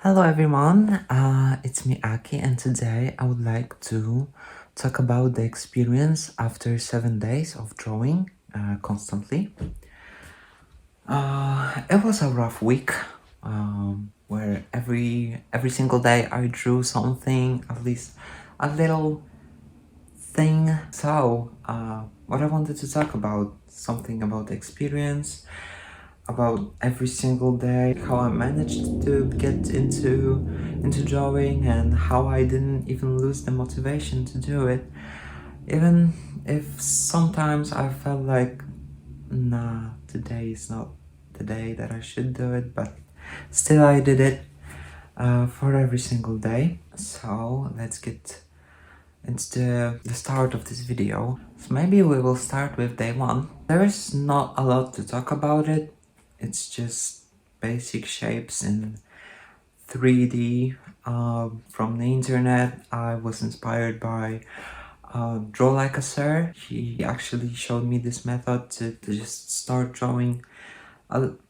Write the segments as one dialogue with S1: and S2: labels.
S1: Hello everyone, it's me Aki, and today I would like to talk about the experience after 7 days of drawing constantly. It was a rough week where every single day I drew something, at least a little thing. So what I wanted to talk about, something about the experience, about every single day, how I managed to get into drawing, and how I didn't even lose the motivation to do it, even if sometimes I felt like, nah, today is not the day that I should do it, but still I did it for every single day. So let's get into the start of this video. So maybe we will start with day one. There is not a lot to talk about it. It's just basic shapes in 3D from the internet. I was inspired by Draw Like a Sir. He actually showed me this method to just start drawing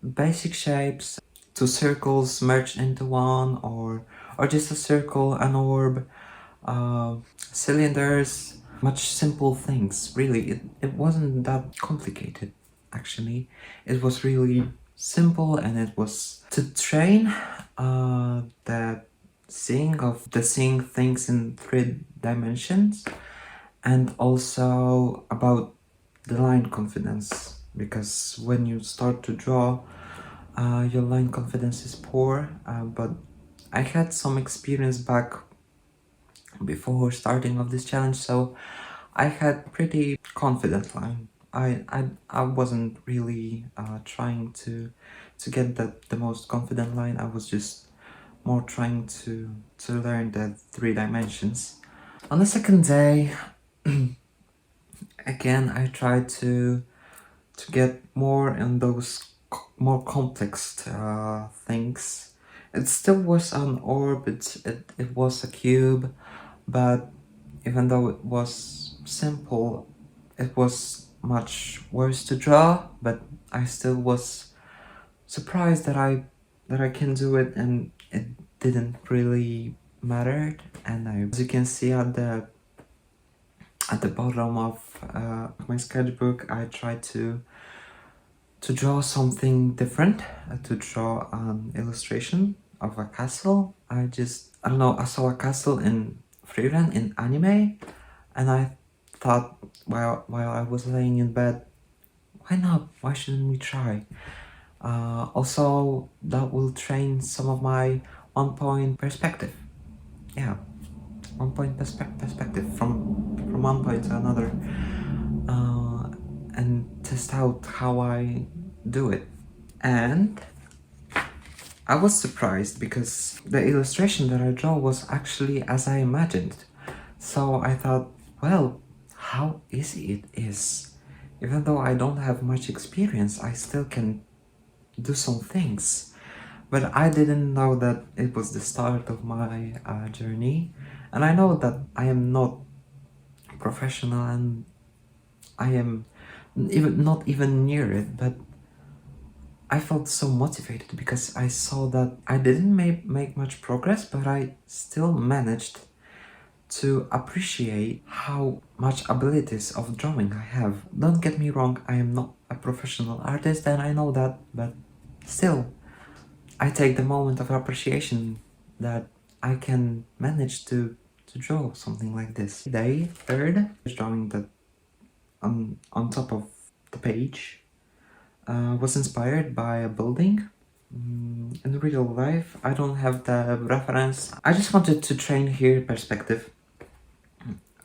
S1: basic shapes, two circles merged into one, or just a circle, an orb, cylinders, much simple things. Really, it wasn't that complicated, actually. It was really simple, and it was to train the seeing things in 3 dimensions, and also about the line confidence, because when you start to draw, your line confidence is poor, but I had some experience back before starting of this challenge, so I had pretty confident line. I wasn't really trying to get the most confident line. I was just more trying to learn the 3 dimensions. On the second day, again, I tried to get more in those more complex things. It still was an orb, it was a cube, but even though it was simple, it was much worse to draw, but I still was surprised that I can do it, and it didn't really matter. And as you can see at the bottom of my sketchbook, I tried to draw something different, to draw an illustration of a castle. I don't know, I saw a castle in Frieren in anime, and I thought, while I was laying in bed, why not? Why shouldn't we try? Also, that will train some of my 1 point perspective. Yeah, 1 point perspective from one point to another, and test out how I do it. And I was surprised because the illustration that I draw was actually as I imagined. So I thought, well, how easy it is. Even though I don't have much experience, I still can do some things. But I didn't know that it was the start of my journey. And I know that I am not professional, and I am not even near it, but I felt so motivated because I saw that I didn't make much progress, but I still managed to appreciate how much abilities of drawing I have. Don't get me wrong, I am not a professional artist, and I know that, but still, I take the moment of appreciation that I can manage to draw something like this. Day third, drawing that on top of the page was inspired by a building. In real life, I don't have the reference. I just wanted to train here perspective.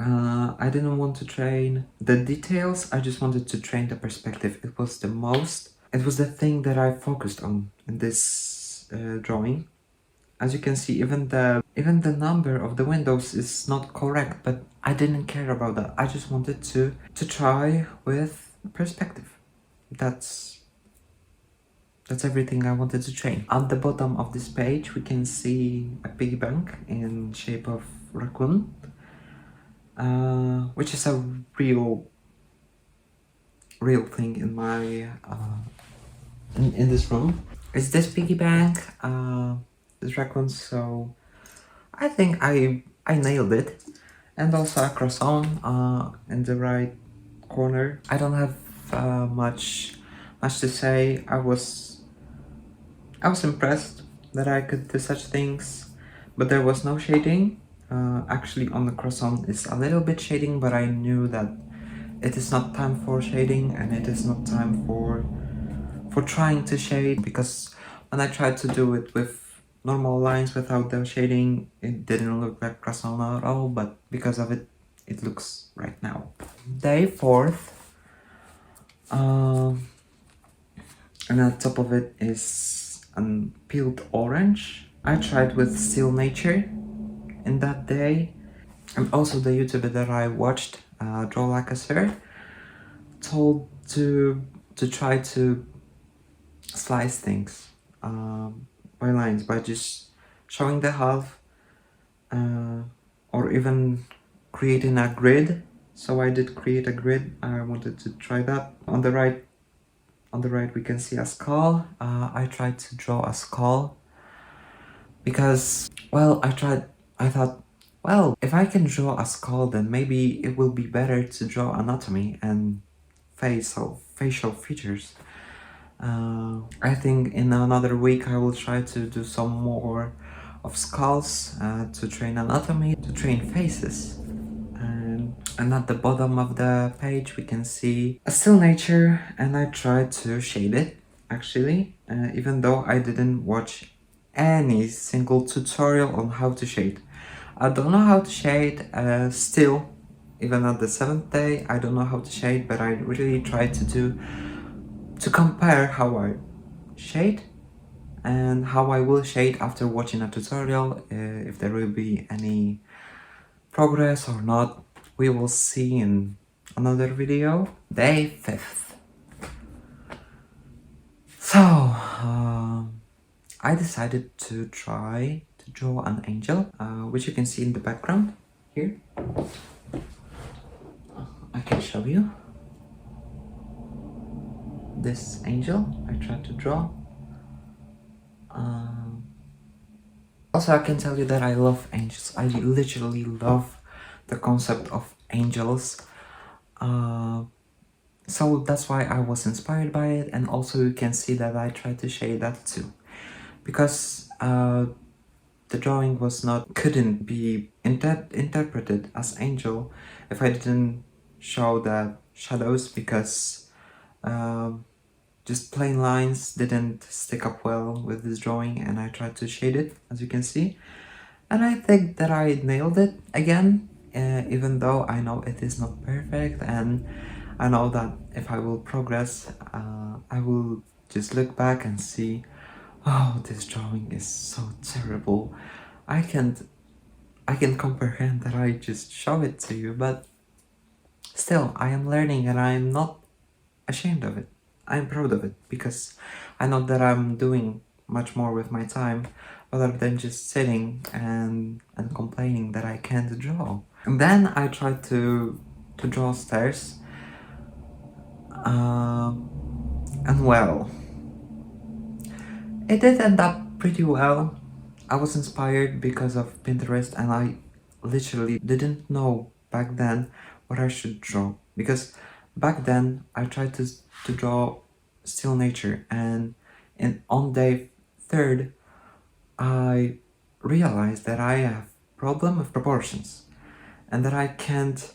S1: I didn't want to train the details, I just wanted to train the perspective. It was the thing that I focused on in this drawing. As you can see, even the number of the windows is not correct, but I didn't care about that. I just wanted to try with perspective. That's everything I wanted to train. At the bottom of this page, we can see a piggy bank in shape of raccoon, which is a real thing in my in this room. Is this piggy bank this raccoon, so I think I nailed it. And also a croissant in the right corner. I don't have much to say. I was impressed that I could do such things, but there was no shading. Actually, on the croissant is a little bit shading, but I knew that it is not time for shading and it is not time for trying to shade, because when I tried to do it with normal lines without the shading, it didn't look like croissant at all, but because of it, it looks right now. Day 4th, and on top of it is peeled orange. I tried with Still Nature in that day, and also the YouTuber that I watched, Draw Like a Sir, told to try to slice things by lines, by just showing the half, or even creating a grid. So I did create a grid. I wanted to try that. On the right we can see a skull. I tried to draw a skull because, well, I thought, well, if I can draw a skull, then maybe it will be better to draw anatomy and facial features. I think in another week I will try to do some more of skulls, to train anatomy, to train faces. And at the bottom of the page we can see a Still Nature, and I tried to shade it, actually, even though I didn't watch any single tutorial on how to shade. I don't know how to shade still, even at the 7th day. I don't know how to shade, but I really tried to compare how I shade and how I will shade after watching a tutorial. If there will be any progress or not, we will see in another video. Day 5th. So I decided to try to draw an angel, which you can see in the background here. I can show you this angel I tried to draw. Also, I can tell you that I love angels. I literally love the concept of angels. So that's why I was inspired by it, and also you can see that I tried to shade that too. Because the drawing couldn't be interpreted as angel if I didn't show the shadows, because just plain lines didn't stick up well with this drawing, and I tried to shade it, as you can see. And I think that I nailed it again, even though I know it is not perfect, and I know that if I will progress, I will just look back and see, oh, this drawing is so terrible. I can comprehend that I just show it to you, but still, I am learning and I am not ashamed of it. I'm proud of it, because I know that I'm doing much more with my time rather than just sitting and complaining that I can't draw. And then I tried to draw stairs, and well, it did end up pretty well. I was inspired because of Pinterest, and I literally didn't know back then what I should draw, because back then I tried to draw Still Nature, and on day 3rd I realized that I have problem with proportions and that I can't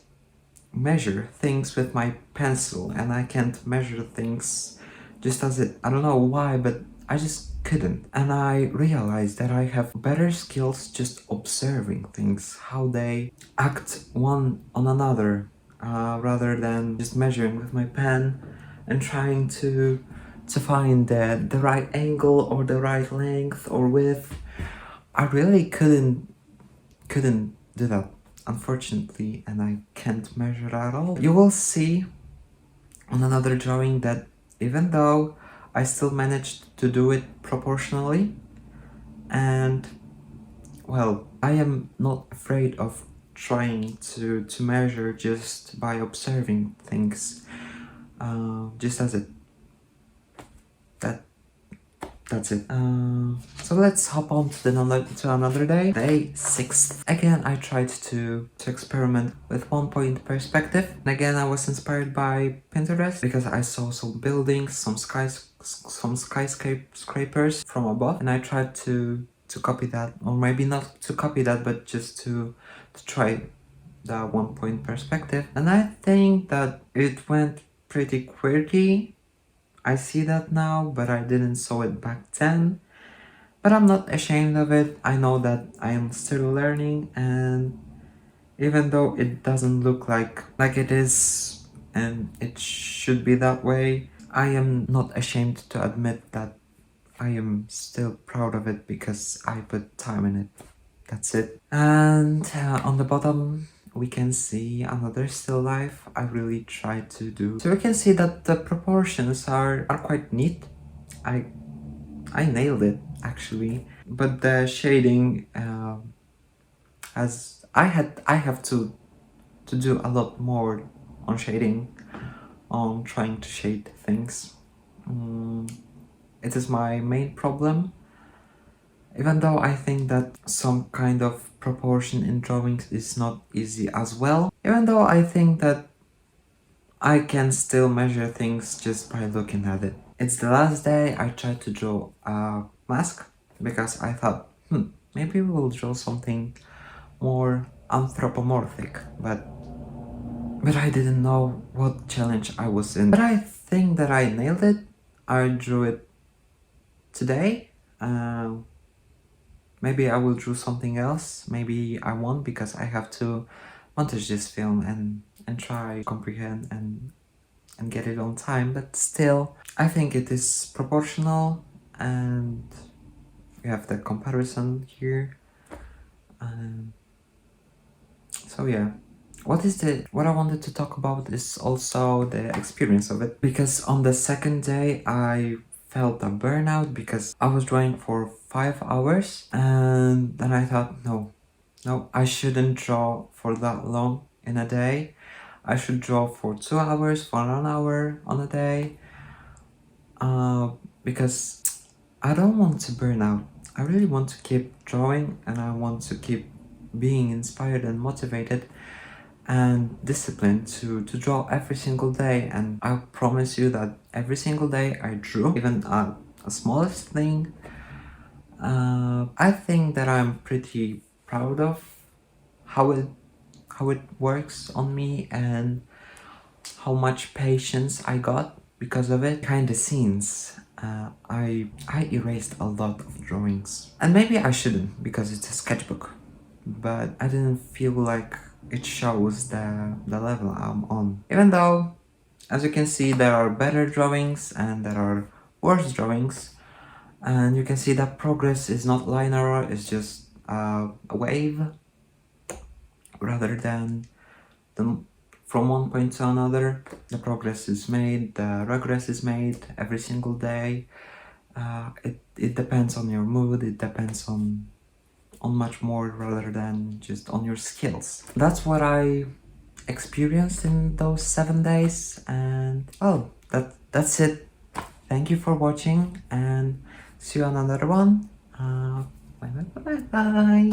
S1: measure things with my pencil, and I can't measure things just as it. I don't know why, but I just couldn't. And I realized that I have better skills just observing things, how they act one on another, rather than just measuring with my pen and trying to find the right angle or the right length or width. I really couldn't do that, unfortunately, and I can't measure at all. You will see on another drawing that even though I still managed to do it proportionally, and well, I am not afraid of trying to measure just by observing things, just as it that's it. So let's hop on to another day. Day 6. Again, I tried to experiment with 1 point perspective. And again, I was inspired by Pinterest because I saw some buildings, some skyscrapers from above, and I tried to copy that, or maybe not to copy that, but just to try the 1 point perspective. And I think that it went pretty quirky. I see that now, but I didn't saw it back then. But I'm not ashamed of it. I know that I am still learning, and even though it doesn't look like it is and it should be that way, I am not ashamed to admit that I am still proud of it because I put time in it. That's it. And on the bottom we can see another still life I really tried to do. So we can see that the proportions are quite neat. I nailed it actually, but the shading as I have to do a lot more on shading, on trying to shade things. It is my main problem. Even though I think that some kind of proportion in drawings is not easy as well. Even though I think that I can still measure things just by looking at it. It's the last day. I tried to draw a mask because I thought, maybe we'll draw something more anthropomorphic, but I didn't know what challenge I was in. But I think that I nailed it. I drew it today. Maybe I will draw something else. Maybe I won't because I have to montage this film and try to comprehend and get it on time. But still, I think it is proportional, and we have the comparison here. So yeah. What I wanted to talk about is also the experience of it, because on the second day I felt a burnout because I was drawing for 5 hours, and then I thought, no, I shouldn't draw for that long in a day. I should draw for 2 hours, for 1 hour on a day, because I don't want to burn out. I really want to keep drawing, and I want to keep being inspired and motivated and disciplined to draw every single day. And I promise you that every single day I drew, even a smallest thing. I think that I'm pretty proud of how it works on me and how much patience I got because of it. Behind the scenes, I erased a lot of drawings, and maybe I shouldn't because it's a sketchbook, but I didn't feel like it shows the level I'm on. Even though, as you can see, there are better drawings and there are worse drawings, and you can see that progress is not linear, it's just a wave rather than from one point to another. The progress is made, the regress is made every single day. It depends on your mood, it depends on much more rather than just on your skills. That's what I experienced in those 7 days, and well, that's it. Thank you for watching, and see you on another one. Bye bye bye bye.